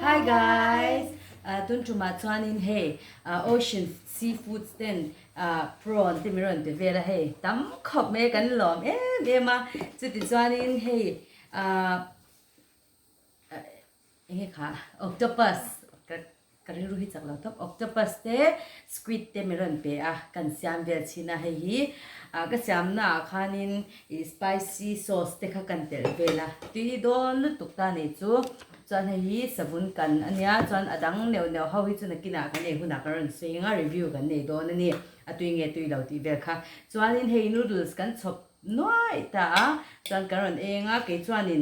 Hi guys ตุนจุมาชวนินเฮocean seafood stand prawn ที่มีรอนที่เวลาเฮตั้มขอบเมกันหลอมเมมาจุดที่ชวนินเฮเฮ้ค่ะ octopus ก็รู้ที่จากเราทับ octopus เต้ squid เต้มีรอนเปกันเสียมเวลชินะเฮก็เสียมน่ะคันิน spicy sauce เต้ค่ะกันเตลเวลาตุยโดนลุตุกตานี่จูจวนให้สบุนกันอันนี้จวนอดังเนียวเขาให้จวนกินอากันเองหุ่นอากันสวยงามรีวิวกันเนี่ยโดนนี่ตุยเงี้ยตุยเหล่าที่เบลค่ะจวนนี้ให้นูดลส์กันชอบน้อยแต่จวนกันเองเกี่ยวจวนนี้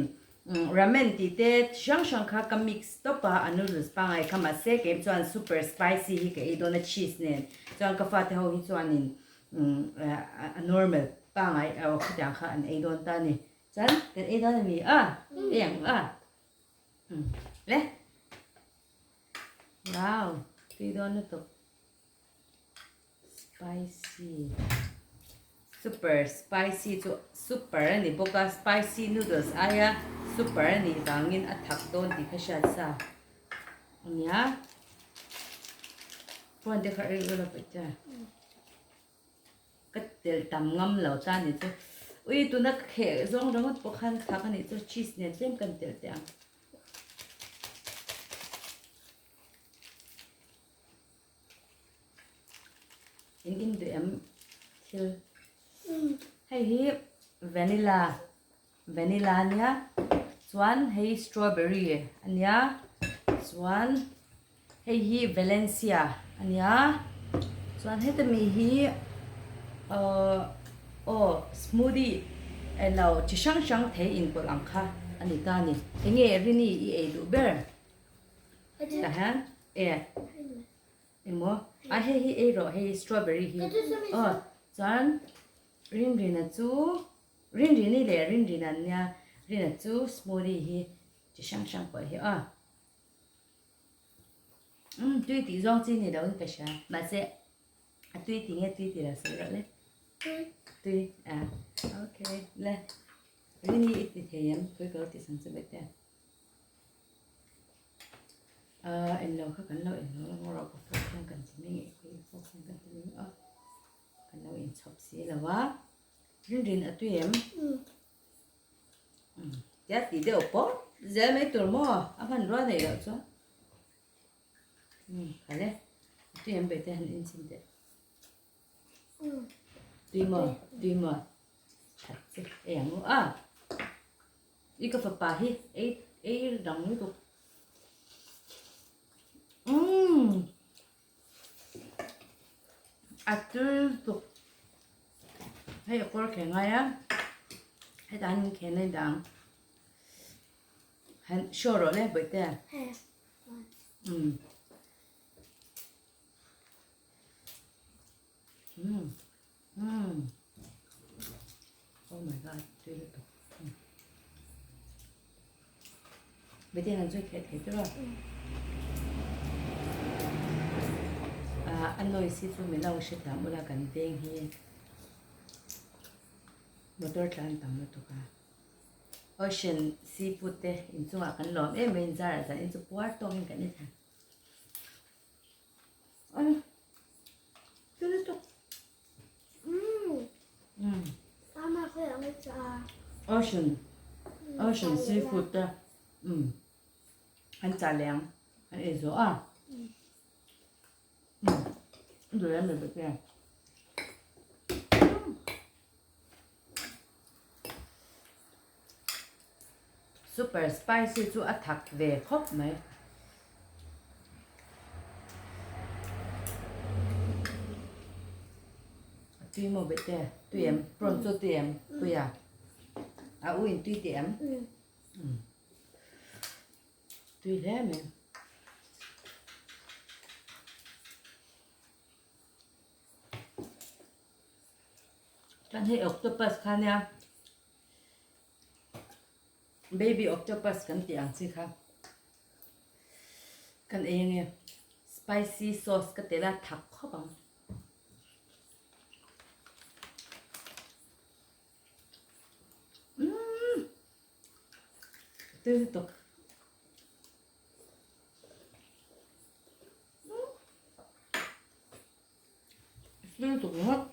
ราเมนที่เด็ดช่างค่ะก็มิกซ์ต่อไปอันนูดลส์ปังไอ้คำว่าเสกจวนซูเปอร์สไปซี่ที่เกี่ยวโดนชีสเนี่ยจวนก็ฟาดเขาให้จวนนี้normal ปังไอ้เอาขึ้นจากค่ะอันไอ้โดนตานี่จวนกันไอ้โดนนี่เอียงเลยว้าวตีโดนตัว spicy super spicy ตัว super นี่พวก spicy noodles super นี่บางยินอัดทักโดนที่เขาใช้ซะอันนี้พวกเด็กเขาเรียกว่าอะไรจ้ะก็เดี๋ยวตำงำเหล่าจานนี่ตัวอุ้ยตัวนักเขยส่งรังพวกขันทักอันนี้ตัวชีสเนี่ยเต็มกันเดี๋ยวอินเดียมทิลให้ฮีวานิลาเนี่ยส่วนให้สตรอเบอรี่อันนี้ส่วนให้ฮีวาเลนเซียอันนี้ส่วนให้ตมีฮีสมูทตี้เราจะช่างเทอินบลังค่ะอันนี้ตานี่เงี้ยรินี่ดูเบอร์แต่ฮะมัวให้รอให้สตรอเบอรี่จานรินนะจูรินนี่เลยรินนั่นเนี่ยรินนะจูสมูทตี้จะช่างไป对地上真的都不是，嘛是对地了是了嘞，对OK 来，你一点甜，可以搞点什么子的，em lâu khác cảnh lâu em lâu có phốt không cần chỉ mấy ngày khi phốt không cần chỉ mấy cảnh lâu em chọc xí là quá riêng ở tụi em giá tí đều bó giá mấy tuổi mua áp hành ra này đâu chứ phải đấy tụi em bây giờ hành in xin đấy tùy mà thật sự em mua đi có phải bà hi ấy đồng với tục 아들도 해 꼴 갱아야 해단 걔는 당 한 쇼로네 볼때 해. Oh my god, 되겠다. 매대는 저렇게 되더라. Anh nói xí chú mình lâu sẽ tạm bữa là cần tiền hi motor tràn tạm một chút ocean seafood thế in chung à cần lòm mình ra là in chung quá to mình cần như thế chú đi chung Mama có làm cái gì? ocean seafood thế anh trả lẹng anh ấy rồi rồi em được chưa? Super spicy chú attack về khóc mấy. Tùy một bit thế, tùy em, pronto tùy em, tùy uin tùy em. Tùy thế mà. Kan hay octopus ka niya baby octopus kan tiang si ka kan niya spicy sauce ka tela thak ko bang ito liên tục hết.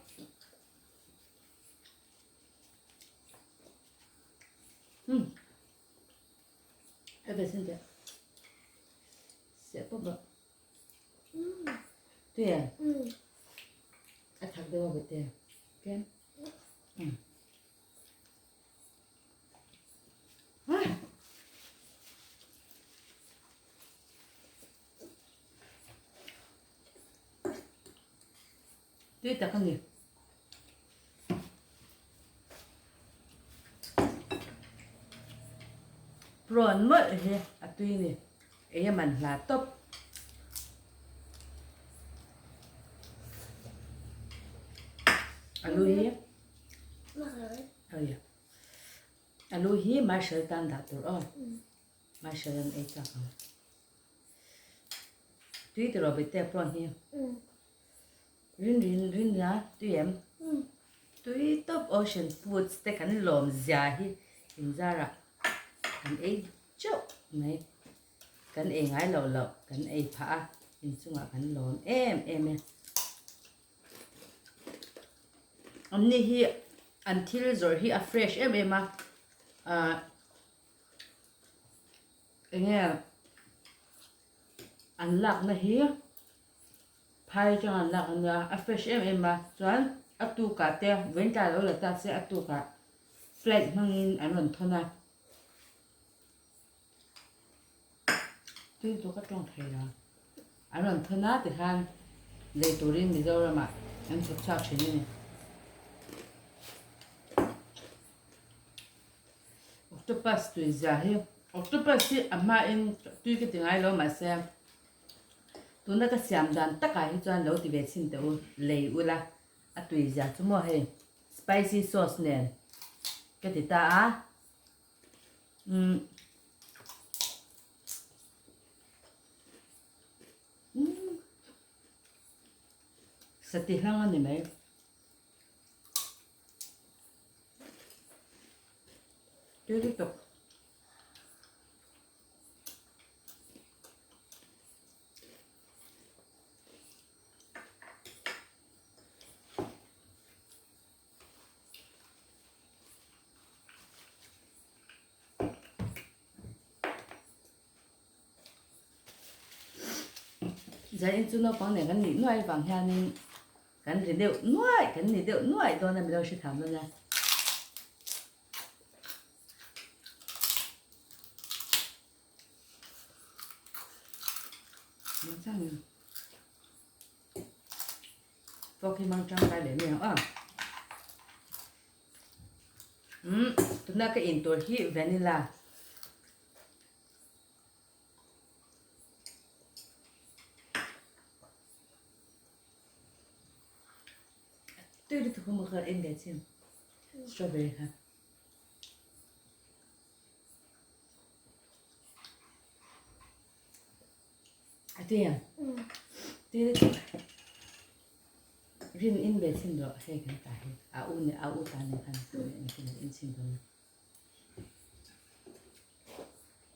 Em về xin chị. Sẽ bốc bậc. Tuyệt à? À thật đâu mà tuyệt. Kem. Tuyệt ta con gì? Prawn mất rồi à tuy nè. Ấy mình là top. Alo hi. Dạ. Alo hi mà sợ tan đã rồi. Mà sợ anh ấy chắc không. Tuy từ rồi bị tép prawn hi. Rin ya tuy em. Tuy top ocean foods te kan lom zia hi. In zara. Kan ấy chốc này. Kan ấy ngay lẩu kan ấy phá. In sunga kan lom em. Omni hi until rồi hi a fresh em mà nghe ăn lạc na hi phai cho ăn lạc na a fresh em mà choan a tu cả te ven ta lo là ta sẽ a tu cả flat mangin an ron thona tu ka tong thai ra an ron thona te han le turin Mizo ra mà em chụp chọc chuyện này. Octopus tùy giả hi octopus hi ama in tùy cái tiếng Ai lo mà xem tụi nó cái xiêm đàn tất cả hi choan lo ti ve chin te u lei u la a tùy giả chu mo he spicy sauce nè cái ti ta á sa ti hang anh này tiếp tục giờ in chú nó phẳng này cái nỉ nuôi vàng ha nên cái gì đều nuôi đó là mình đâu sẽ thảm luôn nha. Mang sang có khi mang trang tay để mình tụi nó cái in tuổi hi vanilla tôi đi thử một cái em bé xem strawberry ha tôi à tôi đi rin in bé xem rồi hay cái tài áo ta này khăn tôi này cái in xem rồi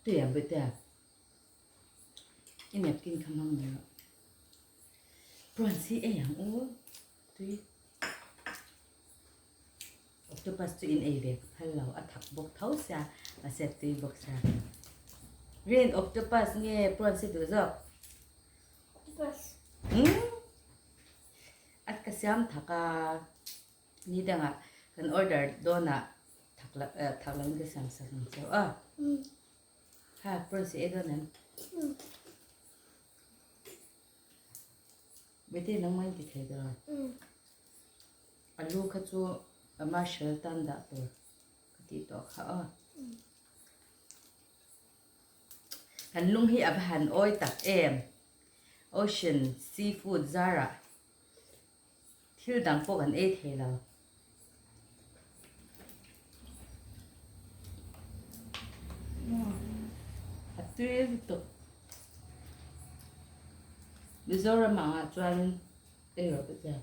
tôi à bây giờ em nhập kinh khăm hông rồi prawn si ấy hả tôi octopus tu in ai về hello a thak bok thau sa a set tu bok sa rin octopus nghe prawn si tu zo Octopus. at kasyam thaka ni danga kan order dona thaklang ke sang sang so ha prawn si edo nan bete nang mai ti thai da alu kha chu ama shell tan da to ti to kha kan lung hi abhan oi tak em ocean seafood zara thil dang po kan e thela atui to Mizo mà chuan e ro bây giờ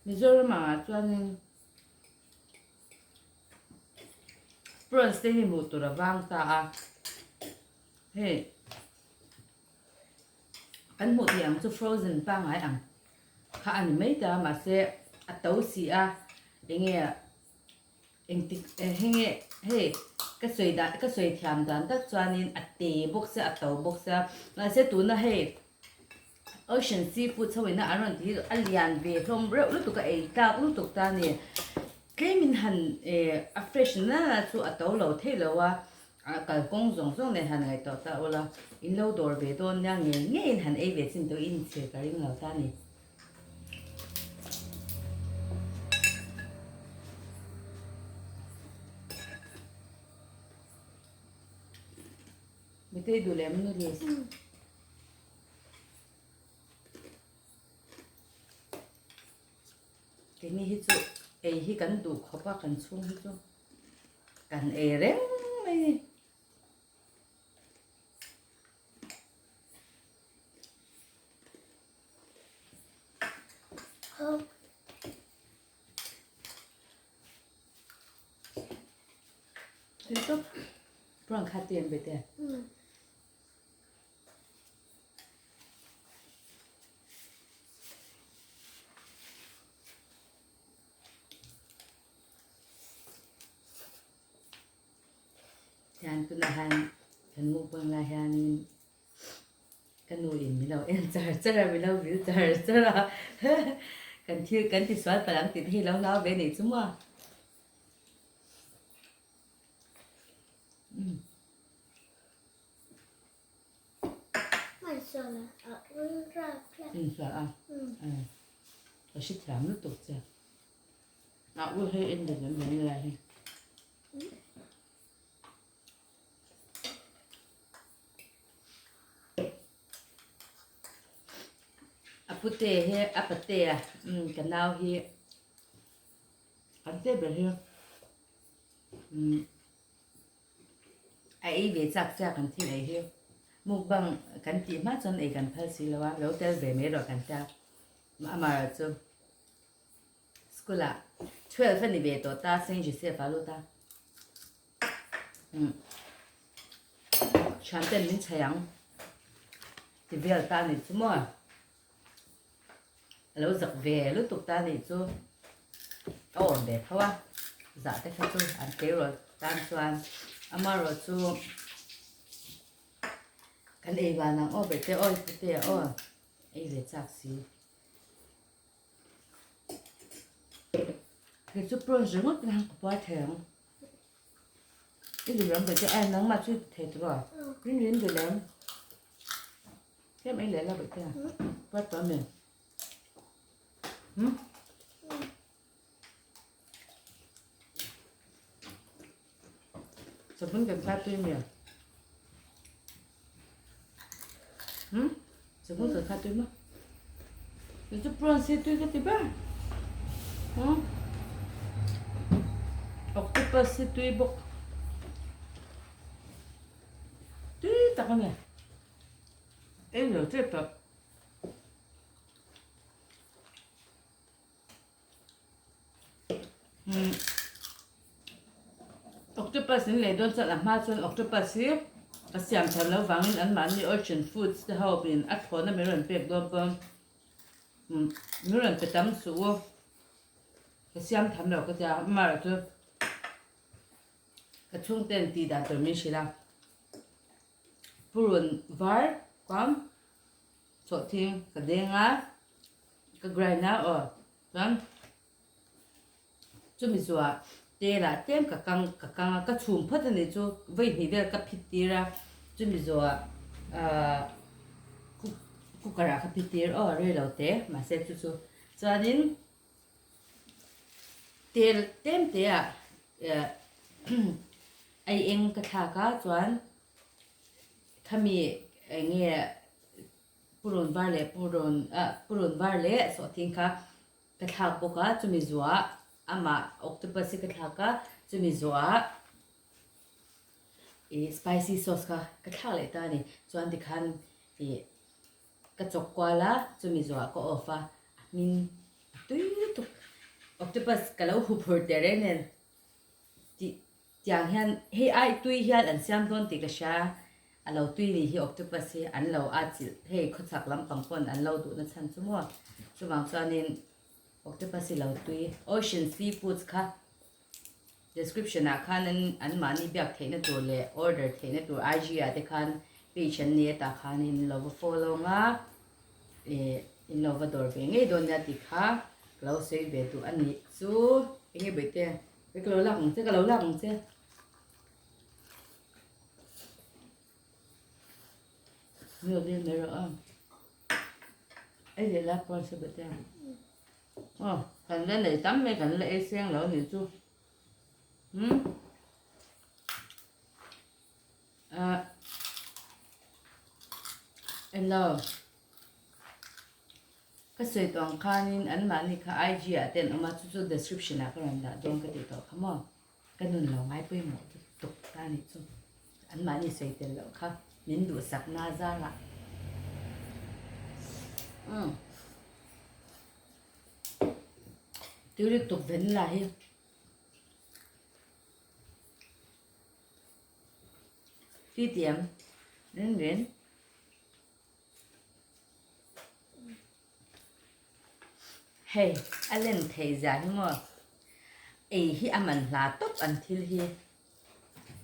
Mizo mà chuan prawn te hi mu tur awang ta a he kan mu ti ang chu frozen pa ngai ang khá anh mấy ta mà sẽ tấu xì anh nghe anh tị nghe hey cái sợi thiam đàn tất cho nên tê bốc sẽ tấu bốc sẽ là sẽ tụi nó hey ocean seafood sau này anh thì liền về from lúc tụi cái lúc tụi ta nè cái mình hẳn fresh na chú tàu lâu thế lâu cái công dụng trong này hẳn ngày tàu ta là in lâu đồ về đó nhang nghe nghe hẳn về xin tôi in chơi cái lâu ta nè mình thấy đủ lắm nữa đi cái này hết chỗ hi cần đủ khó ba cần xuống hết chỗ cần reng này Không. thế tốt bằng khát tiền về tiền Yan ko lahan kan mukbang lahanin kanuin milaw char milaw bil char kan thiu kan ti swat palang ti hi law law be ni chuma Mày sợ là ở ra sa có shit làm lúc tục cha vui hay in được những là pute he apate cái nào hi ante be he ai về chắc chắc kan thi ai he mukbang kan ti ma chon ai kan phal si lawa lo tel ve me ro kan ta mà chu school 12 phần về to ta sinh chỉ sẽ phải luôn ta chán tên mình chàng thì về ta này chứ mà lâu giật về lúc tục ta này chứ ổn để thôi dạ thế thôi chứ ăn kéo rồi tan xoan mà rồi chứ cái này bà nàng ôi bể ôi bể ôi ấy về chắc gì cái chút bún rừng mất năng của bao thèm cái gì làm bể ăn nắng mà chút thèm rồi riêng bể làm cái mấy lẽ là bể thế à bắt vào mình sao vẫn cần pha tươi nhỉ sao vẫn cần pha tươi mà cái chút bún xí tươi cái gì ba octopus xí tươi bốc tươi tao không nhỉ em rồi chết rồi octopus này đơn giản là ma chun octopus ấy cái xiêm thầm lâu vàng ăn mặn như ocean foods thì hậu bên ăn thốn là mấy lần bẹp đôi bơm mấy lần bẹp tắm sữa cái xiêm thầm lâu cái gì mà là chứ cái chung tên tì đã từ mình xí la purun var quam chỗ thiên cái đen cái grind vâng chú mình xóa tê là tem cái chùm phát này chú vậy thì đây cái thịt tê ra chú mình xóa cú cái cái thịt tê rồi đầu tê mà sẽ chú cho nên tê tem tê ai em cái thà cá chuan kami nghe purun var le so tin ka cái thà bộ cá chú mình xóa ama octopus cái thà cá chú mình xóa spicy sauce cái thà lại ta này chuan thì khan cái chọc qua lá chú mình xóa có offer min tuy tục octopus cái lâu hụp hụt đấy nên chẳng hạn hay ai tuy hiện anh xem tôn thì cái sao à lâu tuy thì hi octopus hi ăn lâu à chỉ hey khất sạc lắm bằng pon ăn lâu đủ nó chăn chú mua chú bằng cho nên octopus hi lâu tuy ocean seafoods kha description à khan ăn mà ni biak thế nó tuổi lệ order thế nó tuổi IG à thế khan page này ta khan in lâu follow nga in lâu door về ngay don nhà thì kha lâu xây về tụ ăn nít chú nghe bể tiền cái lâu lặng chứ cái lâu lặng chứ nhiều đi nữa rồi ấy để lát con sẽ bể tiền cần lên để tắm mấy cần lấy sen lỡ nhiều chú em lo cái sự toàn khanin ăn mà ni kha IG à tên mà chú description à cái này đã don cái đó come on cái nun lo ngay bây một tục ta ni chú ăn mà ni sự tên lo kha nín đủ sạc na ra là tiêu được tục vấn lại đi tiệm đến hey anh lên thấy ra nhưng mà hi anh mình là tốt anh thiêu hi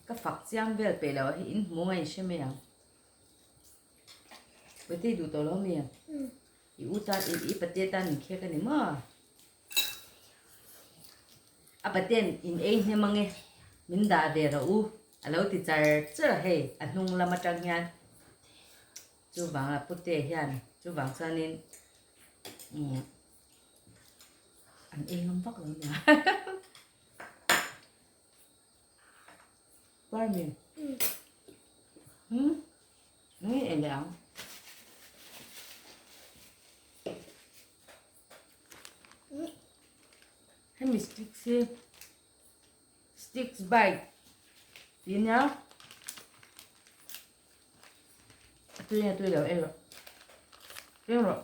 cái phật giang về về là hi mua ngay xem mày bây giờ đủ tao lo mày iu ta bát tiên ta mình kia cái này mà bát tiên in ấy nhưng mà nghe mình đã để rồi lâu thì chờ hey anh hùng làm mặt trăng nha chú vàng là bút tê hiền chú vàng cho nên anh ấy không bắt được nữa bao nhiêu nói em đẹp hay mình sticks bite tin nhá tôi đều em rồi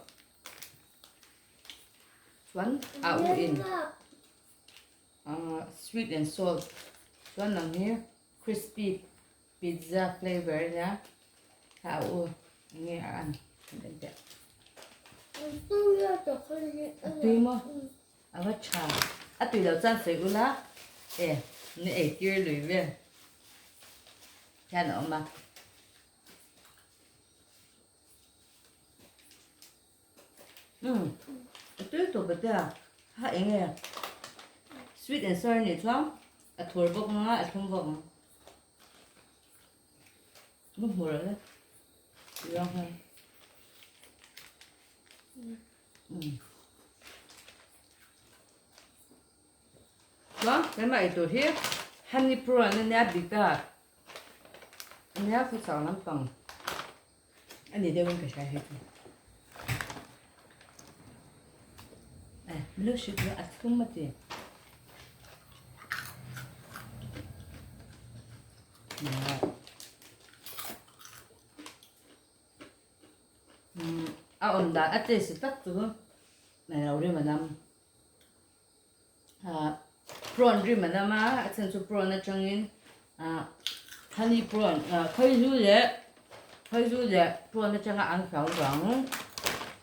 one out in sweet and salt one nằm here crispy pizza flavor nhá out nghe ăn đến đẹp tùy mà bắt trà tùy đầu chân sấy ula nè kia lười về cha nó mà tôi tổ bật ra hãy nghe sweet and sour này chóng thổi bốc nó không bốc nó mùi rồi đấy được không đó cái mày tổ hiếp honey prawn nên nè bị cả nè phải sao lắm bằng anh ấy đều không phải hết nước súp nó ăn không mất tiền ông đã ăn tết tắt rồi này là rồi mà năm prawn rồi mà năm á chân su prawn nó trong in honey prawn khơi du lệ prawn nó trong ăn pháo rong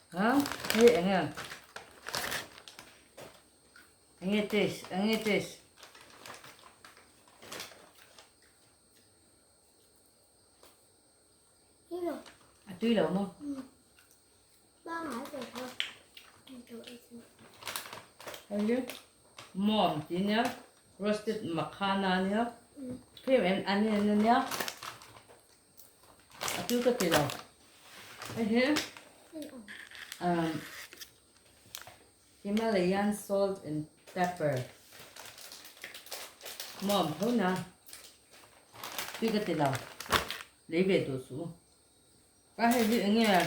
hả thấy anh em anh nghe taste tùy đâu mà ba ngải về thôi anh biết mom tí nhá roasted makhana nhá khi mà em ăn nhá tùy cái gì đâu anh hiểu Himalayan salt and pepper mom thôi nè tùy cái gì đâu lấy về đồ xuống cái hay gì nghe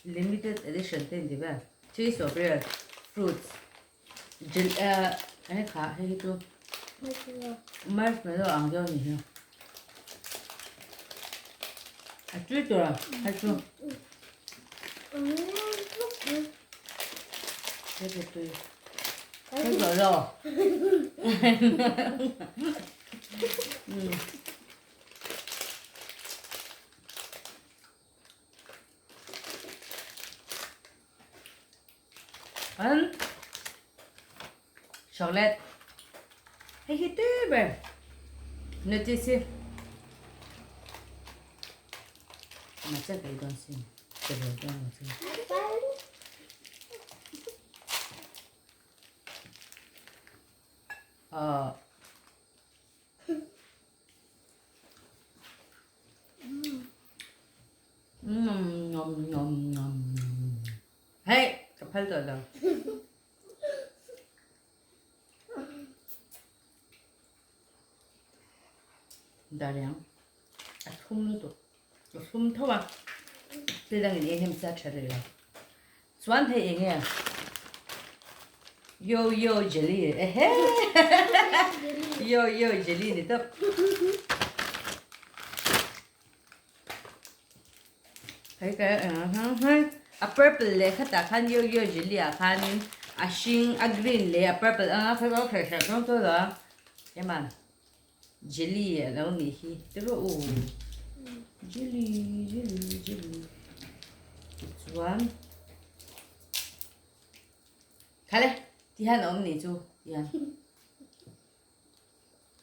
limited edition tên gì vậy cheese or bread fruits anh khá hay tu marshmallow ăn cho nhỉ chú rồi hay chú thế thì tôi thế rồi and chocolate. Hey, he did it. Notice it. Mà chắc cái con xin. Cái đồ con mà xin. Hey, kapal to daw. Daryang. At humluto. Hum thoa. Tilang ini hem sa charila. Swan the inge. Yo jelly. Yo jelly ni to. Cái a purple le khata khan yo jelly a khan a shing a green le a purple a phải có thể không tôi đó em bạn jelly đâu nghỉ hi tức là jelly it's one khai lên thì hai ông nghỉ chú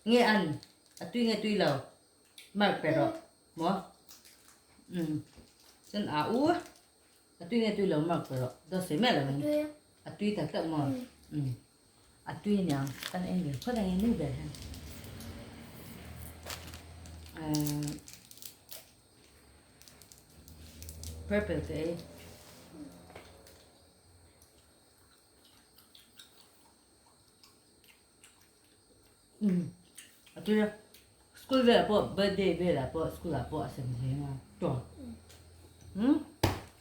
nghe ăn à tuy lâu mà phải rồi mua chân áo tuy lâu mà phải rồi đó sẽ mẹ là mình tuy thật tự mà tuy nhàng tan em được có đang em nước về purple thế tuy school về là bộ birthday về là bộ school là bộ xem thế mà chuẩn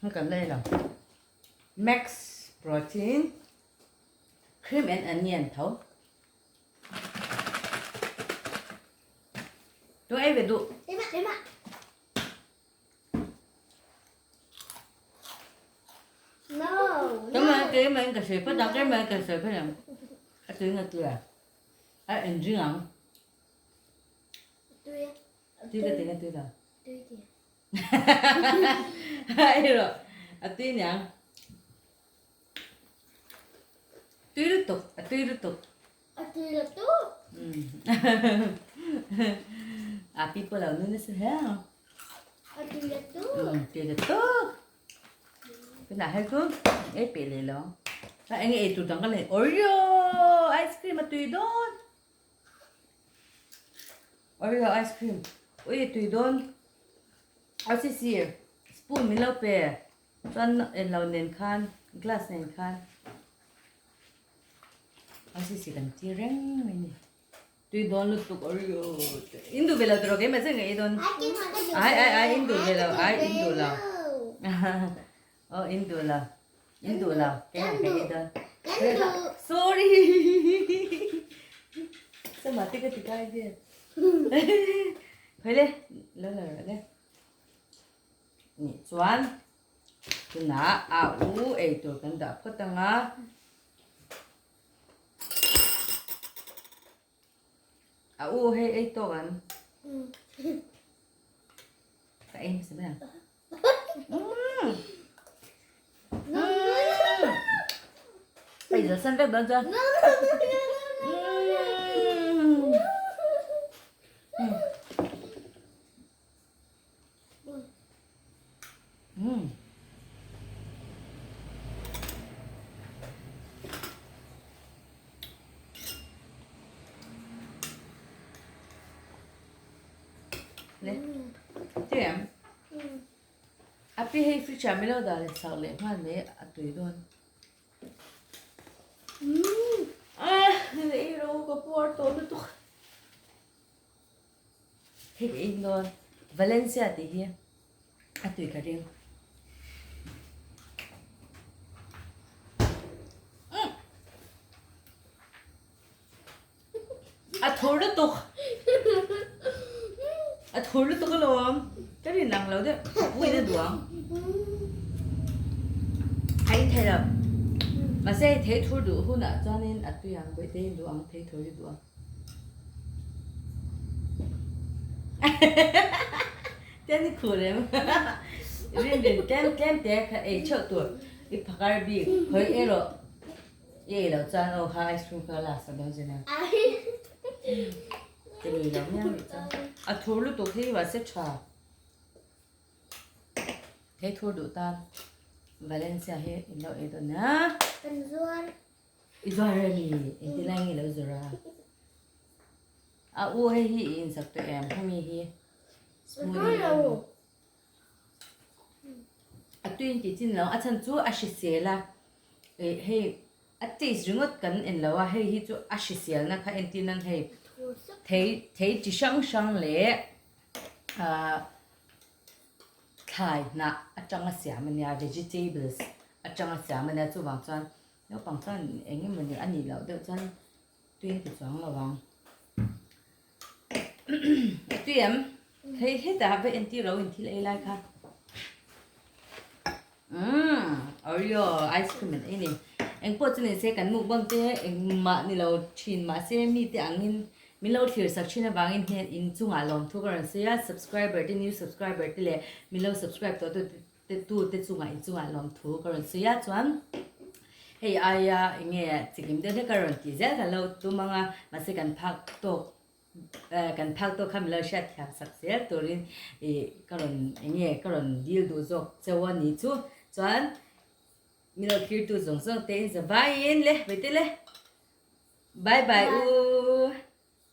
không cần đây đâu max protein cream and onion thấu tôi ấy về đủ Đấy mà No cái mà cà phê bắt đầu cái mà cà phê phải làm tôi à anh riêng không Tuy cái tiếng tôi là Tuy kìa hay rồi tuy nhỉ tuy tiếp tục Tuy là tốt people là nên sẽ thế không Tuy là tốt tuy là tốt cái nào hay cứ ấy bị lì lắm anh ấy tụi thằng cái này Oreo ice cream mà tùy đón Oreo ice cream ôi tùy đón RCC spoon mình lau bè cho anh lau nền khan glass nền khan RCC cần chia răng mình tùy đón lúc tục Oreo Indo về là được cái mà sao ngày đón ai Indo về là ai Indo là Indo là cái này cái đón sorry sao mà tiếc cái gì phải lên lên 니 좋안 그나 아우 에이도 간다 포땅아 아우 해 에이도 간 em xem nào bây giờ xin phép đón chưa 네. Tiệm. Api hay phi chả mấy lâu đó là sao lệ hoàn đấy tùy luôn. Lấy đâu có bor to nữa thôi. Thích in luôn. Valencia thì here. Tùy cả riêng. Thôi đó tục. Thôi đó tục cái lộn. Cái gì nặng lâu đấy. Vui nó đuổi. Anh thấy rồi. Mà sẽ thấy thôi đủ hơn ạ. Cho nên tùy ăn với tên đuổi. Thấy thôi đi đuổi. Tên khổ lắm. Riêng đến kem té. Chợ tuổi. Cái phá gà bì. Hơi ế rồi. แล้วจานเอาค่ะไอศครีมก็ลาสักเดือนนะ ไอ้ จะมีแล้วเนี่ยจ้ะอ่ะทัวร์ลูกตัวที่ว่าเซ็ตชาให้ทัวร์ดูตามวาเลนเซียให้อินเราเอตัวนะ เป็นส่วน อีจอยนี่อินที่แรงอีแล้วจุระอ่ะอู้ให้ฮีอินสักตัวเอ็มให้มีฮีส เป็น มูท ส่วน ตี้ เรา อ่ะตัวอินที่จริงแล้วอ่ะฉันจู่อาชิเซียละให้อ่ะที่จึงก็กันอินแล้วว่าให้ฮีจู่อาชิเซียนะคะอินที่นั่นให้ ถูกสุด thấy chỉ sang lệ khai na ở trong cái xả mình nhà vegetables ở trong cái xả mình nhà chú bằng chân nếu bằng chân anh em mình ăn gì lẩu được chân tuyên thì chọn là bằng tuyên thấy hết đã với anh tiêu lẩu anh tiêu lại cả Oreo ice cream mình anh anh bớt cho nên sẽ cắn mukbang thế anh mà ni lẩu chín mà sẽ mi thì anh in Milo thier section na bangin hen in chunga lom thu karon se ya subscriber te new subscriber te le Milo subscribe to te chunga in chunga lom thu karon se ya chuan hey aya nge chikim de karon ti za ka lo tu manga mase kan phak to kham lo shat thak sak se torin karon karon deal do jok chawan ni chu chuan Milo thier tu zong zong te in za vai in le bye bye u